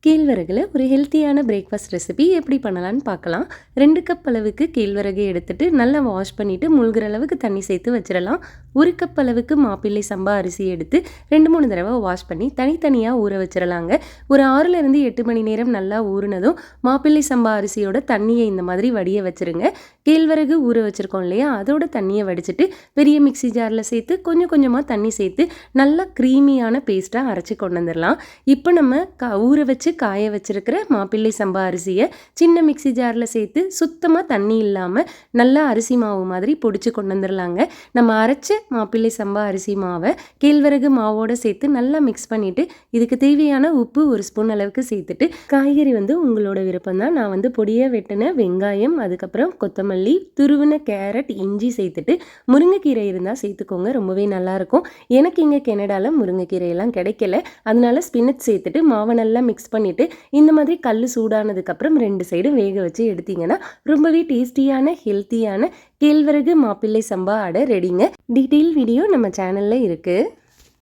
கேழ்வரகுல ஒரு ஹெல்த்தியான breakfast recipe எப்படி பண்ணலான்னு பார்க்கலாம். 2 கப் அளவுக்கு கேழ்வரகு எடுத்துட்டு நல்லா வாஷ் பண்ணிவிட்டு முழுகிற அளவுக்கு தண்ணி சேர்த்து வச்சிடலாம். 1 கப் அளவுக்கு மாப்பிள்ளை சம்பா அரிசி எடுத்து 2-3 தடவை வாஷ் பண்ணி தனித்தனியாக ஊற வச்சிடலாங்க. ஒரு 6லேருந்து 8 மணி நேரம் நல்லா ஊறினதும் மாப்பிள்ளை சம்பா அரிசியோட தண்ணியை இந்த மாதிரி வடிய வச்சுருங்க. கேழ்வரகு ஊற வச்சுருக்கோம் இல்லையா, அதோட தண்ணியை வடிச்சிட்டு பெரிய மிக்சி ஜாரில் சேர்த்து கொஞ்சம் கொஞ்சமாக தண்ணி சேர்த்து நல்லா க்ரீமியான பேஸ்ட்டாக அரைச்சி கொண்டு வந்துடலாம். இப்போ நம்ம ஊற வச்சு காய வச்சிருக்கிற மாப்பிள்ளை சம்பா அரிசியை சின்ன மிக்சி ஜாரில் சேர்த்து சுத்தமாக தண்ணி இல்லாமல் நல்லா அரிசி மாவு மாதிரி பொடிச்சு கொண்டு வந்துடலாங்க. நம்ம அரைச்ச மாப்பிள்ளை சம்பா அரிசி மாவை கேழ்வரகு மாவோடு சேர்த்து நல்லா மிக்ஸ் பண்ணிவிட்டு இதுக்கு தேவையான உப்பு 1 ஸ்பூன் அளவுக்கு சேர்த்துட்டு காய்கறி உங்களோட விருப்பம் தான். நான் பொடியாக வெட்டின வெங்காயம், அதுக்கப்புறம் கொத்தமல்லி, துருவின கேரட், இஞ்சி சேர்த்துட்டு முருங்கைக்கீரை இருந்தால் சேர்த்துக்கோங்க, ரொம்பவே நல்லாயிருக்கும். எனக்கு இங்கே கனடாவில் முருங்கைக்கீரையெல்லாம் கிடைக்கல, அதனால ஸ்பினச் சேர்த்துட்டு மாவை நல்லா மிக்ஸ் பண்ணிவிட்டு இந்த மாதிரி கல் சூடானதுக்கப்புறம் 2 சைடும் வேக வச்சு எடுத்திங்கன்னா ரொம்பவே டேஸ்டியான ஹெல்த்தியான கேழ்வரகு மாப்பிள்ளை சம்பா அடை ரெடிங்க. டீட்டெயில் வீடியோ நம்ம சேனலில் இருக்குது.